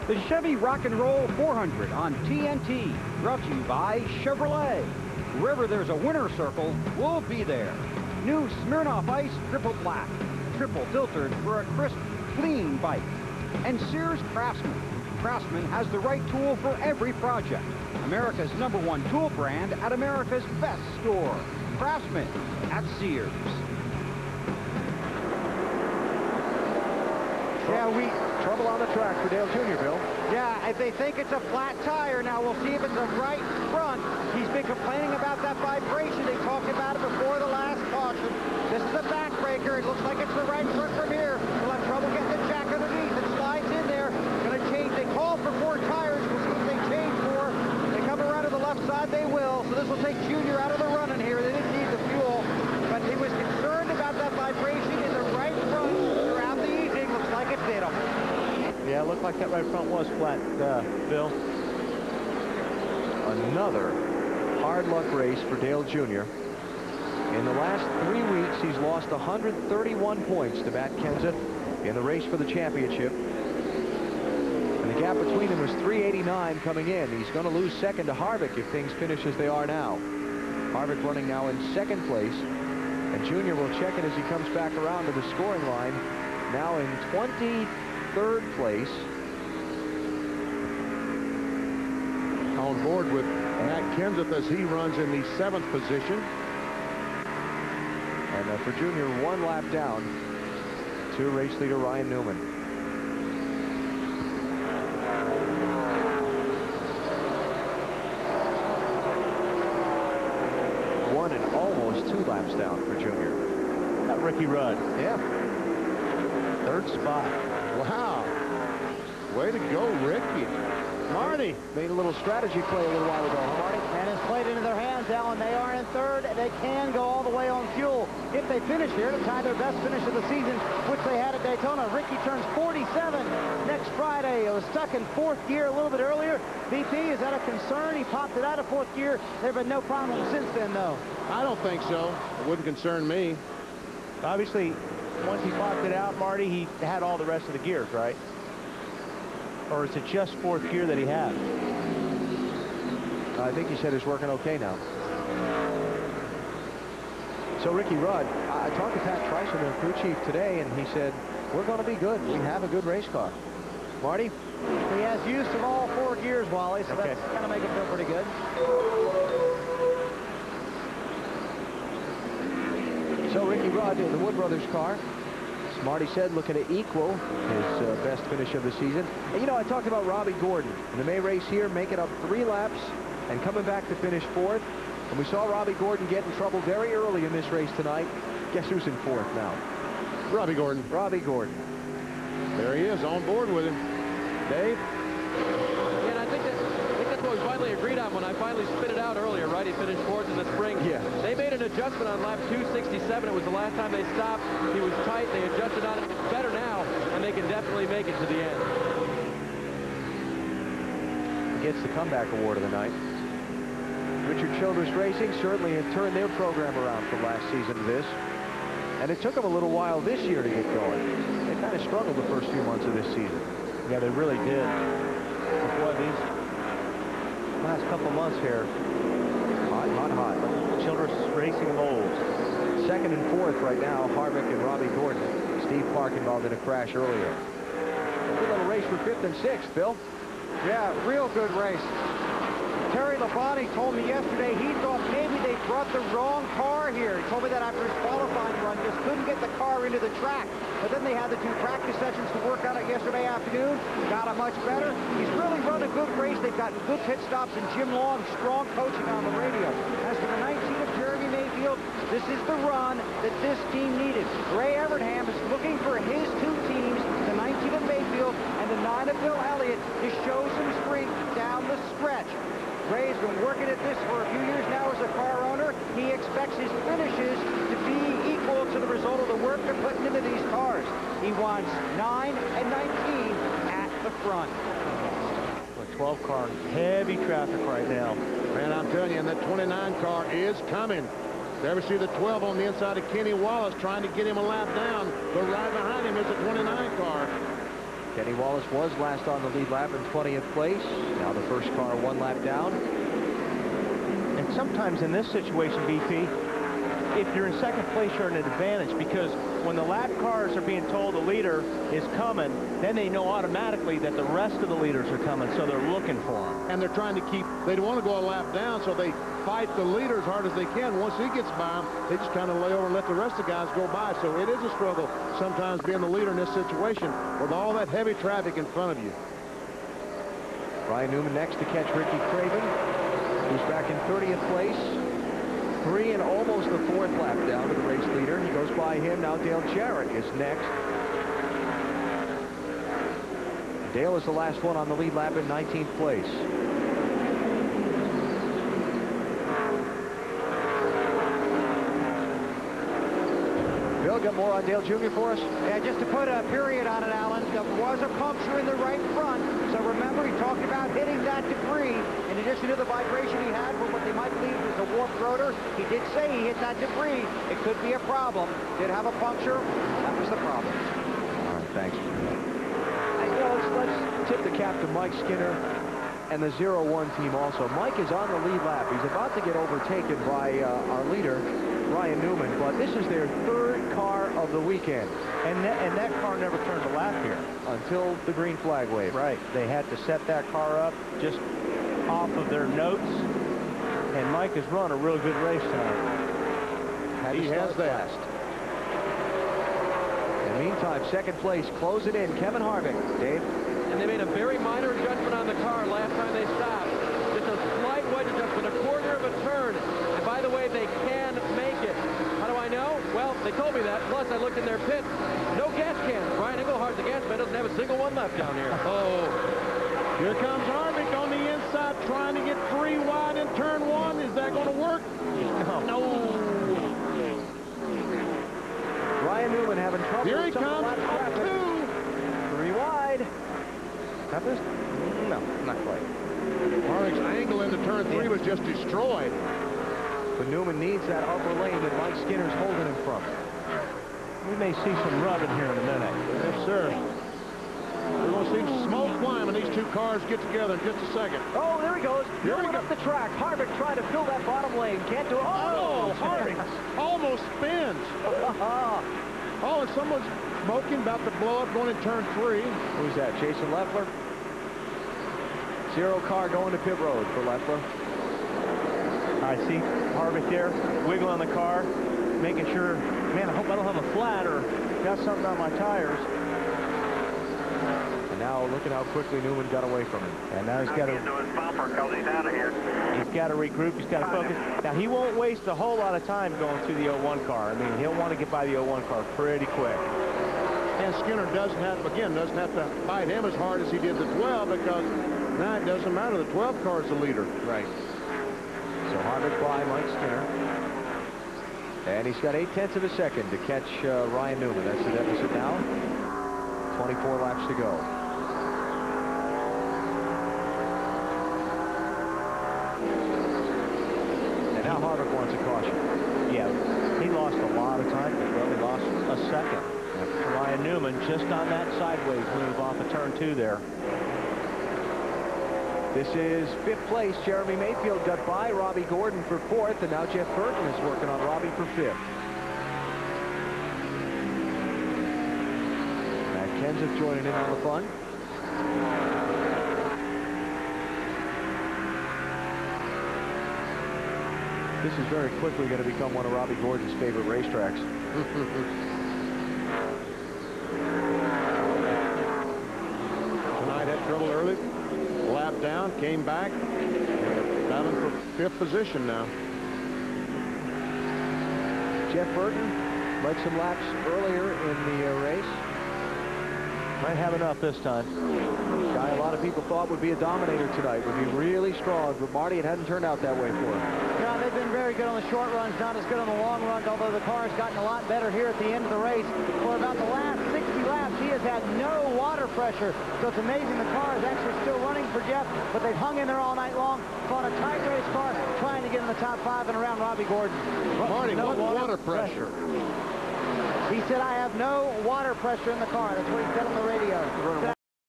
The Chevy Rock and Roll 400 on TNT, brought to you by Chevrolet. Wherever there's a winner circle, we'll be there. New Smirnoff Ice Triple Black, triple filtered for a crisp, clean bite. And Sears Craftsman. Craftsman has the right tool for every project. America's #1 tool brand at America's best store. Craftsman at Sears. Yeah, trouble on the track for Dale Jr., Bill. Yeah, they think it's a flat tire. Now we'll see if it's a right front. He's been complaining about that vibration. They talked about it before the last caution. This is a backbreaker. It looks like it's the right front from here. He'll have trouble getting the jack underneath. It slides in there. Going to change. They called for 4 tires. We'll see if they change 4. They come around to the left side. They will. So this will take Junior out of the running here. They didn't need the fuel, but he was concerned about that vibration in the right front throughout the evening. Looks like it did him. Yeah, it looked like that right front was flat, Bill. Another hard luck race for Dale Jr. In the last 3 weeks, he's lost 131 points to Matt Kenseth in the race for the championship. And the gap between them was 389 coming in. He's going to lose second to Harvick if things finish as they are now. Harvick running now in second place. And Jr. will check it as he comes back around to the scoring line. Now in 23rd place. On board with Matt Kenseth as he runs in the 7th position. And for Junior, 1 lap down to race leader Ryan Newman. One and almost 2 laps down for Junior. That Ricky Rudd. Yeah. 3rd spot. Wow. Way to go, Ricky. Marty made a little strategy play a little while ago, huh, Marty? And it's played into their hands, Alan. They are in 3rd. They can go all the way on fuel if they finish here to tie their best finish of the season, which they had at Daytona. Ricky turns 47 next Friday. It was stuck in 4th gear a little bit earlier. BP, is that a concern? He popped it out of 4th gear. There have been no problems since then, though. I don't think so. It wouldn't concern me. Obviously, once he popped it out, Marty, he had all the rest of the gears, right? Or is it just 4th gear that he had? I think he said it's working okay now. So Ricky Rudd, I talked to Pat Trice, the crew chief, today, and he said, we're going to be good. We have a good race car. Marty? He has use of all 4 gears, Wally, so that's going to make him feel pretty good. So Ricky Rudd in the Wood Brothers car. Marty said looking to equal his best finish of the season. And, you know, I talked about Robbie Gordon in the May race here, making up 3 laps and coming back to finish 4th. And we saw Robbie Gordon get in trouble very early in this race tonight. Guess who's in 4th now? Robbie Gordon. Robbie Gordon. There he is, on board with him. Dave? And I think that's what we finally agreed on when I finally spit it out earlier, right? He finished 4th in the spring. Yeah. They made an adjustment on lap 267. It was the last time they stopped. He was tight. They adjusted on it. It's better now, and they can definitely make it to the end. Gets the comeback award of the night. Richard Childress Racing certainly had turned their program around from last season to this. And it took them a little while this year to get going. They kind of struggled the first few months of this season. Yeah, they really did. But boy, these last couple of months here, Hot, hot, hot. Childress Racing of old. 2nd and 4th right now, Harvick and Robbie Gordon. Steve Park involved in a crash earlier. A good little race for 5th and 6th, Bill. Yeah, real good race. Terry Labonte told me yesterday he thought maybe they brought the wrong car here. He told me that after his qualifying run, just couldn't get the car into the track. But then they had the 2 practice sessions to work on it yesterday afternoon. Got it much better. He's really run a good race. They've gotten good pit stops, and Jim Long, strong coaching on the radio. As for the 19 of Jeremy Mayfield, this is the run that this team needed. Ray Evernham is looking for his 2 teams, the 19 of Mayfield and the 9 of Bill Elliott, to show some strength down the stretch. Ray's been working at this for a few years now as a car owner. He expects his finishes to be equal to the result of the work they're putting into these cars. He wants 9 and 19 at the front. The 12 car, heavy traffic right now. Man, I'm telling you, and that 29 car is coming. You ever see the 12 on the inside of Kenny Wallace trying to get him a lap down, but right behind him is a 29 car. Kenny Wallace was last on the lead lap in 20th place. Now the first car 1 lap down. And sometimes in this situation, BP, if you're in second place, you're at an advantage, because when the lap cars are being told the leader is coming, then they know automatically that the rest of the leaders are coming, so they're looking for him. And they're trying to keep, they don't want to go a lap down, so they fight the leader as hard as they can. Once he gets by them, they just kind of lay over and let the rest of the guys go by. So it is a struggle sometimes being the leader in this situation with all that heavy traffic in front of you. Ryan Newman next to catch Ricky Craven, who's back in 30th place. 3 and almost the 4th lap down to the race leader. He goes by him. Now Dale Jarrett is next. Dale is the last one on the lead lap in 19th place. Bill, got more on Dale Jr. for us? Yeah, just to put a period on it, Alan, there was a puncture in the right front. So remember, he talked about hitting that debris. In addition to the vibration he had from what they might believe was a warped rotor, he did say he hit that debris. It could be a problem. Did have a puncture. That was the problem. All right, thanks. Let's tip the cap to Mike Skinner and the 0-1 team also. Mike is on the lead lap. He's about to get overtaken by our leader, Ryan Newman, but this is their 3rd car of the weekend. And that car never turned a lap here. Until the green flag wave. Right. They had to set that car up just off of their notes. And Mike has run a real good race tonight. He has that. In the meantime, second place, close it in, Kevin Harvick. Dave? And they made a very minor adjustment on the car last time they stopped. Just a slight wedge adjustment, a quarter of a turn. And by the way, they can make it. How do I know? Well, they told me that. Plus, I looked in their pit. No gas cans. Brian Engelhardt, the gas man, doesn't have a single one left down here. Oh. Here comes Harvick on the inside, trying to get 3 wide in turn 1. Is that going to work? No. Ryan Newman having trouble. Here he comes. 2. 3 wide. Got this? No, not quite. Harvick's angle into turn 3 was just destroyed. But Newman needs that upper lane that Mike Skinner's holding him from. We may see some rubbing here in a minute. Yes, sir. We're going to see smoke flying when these 2 cars get together in just a second. Oh, there he goes. Here we Newman go. up the track. Harvick trying to fill that bottom lane. Can't do it. Oh, Harvick almost spins. Oh, and someone's smoking, about to blow up, going in turn 3. Who's that? Jason Leffler? 0 car going to pit road for Leffler. I see Harvick there, wiggling the car, making sure, man, I hope I don't have a flat or got something on my tires. And now look at how quickly Newman got away from him. And now he's got to regroup. He's got to focus. Now, he won't waste a whole lot of time going through the 01 car. I mean, he'll want to get by the 01 car pretty quick. And Skinner doesn't have to fight him as hard as he did the 12, because now it doesn't matter. The 12 car is the leader. Right. So Harvick by Mike Skinner. And he's got 0.8 of a second to catch Ryan Newman. That's the deficit now. 24 laps to go. And now Harvick wants a caution. Yeah, he lost a lot of time. Well, he lost a second. Ryan Newman just on that sideways move off of turn 2 there. This is 5th place. Jeremy Mayfield got by Robbie Gordon for 4th, and now Jeff Burton is working on Robbie for 5th. Matt Kenseth joining in on the fun. This is very quickly going to become one of Robbie Gordon's favorite racetracks. Tonight had trouble early. Lap down, came back, battling for 5th position now. Jeff Burton led some laps earlier in the race. Might have enough this time. Guy a lot of people thought would be a dominator tonight, would be really strong, but Marty, it hadn't turned out that way for him. Yeah, they've been very good on the short runs, not as good on the long runs, although the car has gotten a lot better here at the end of the race. For about the last 60 laps, he has had no water pressure, so it's amazing the car is actually still running for Jeff, but they've hung in there all night long, fought a tight race car, trying to get in the top 5 and around Robbie Gordon. Marty, No what water pressure? He said, I have no water pressure in the car. That's what he said on the radio.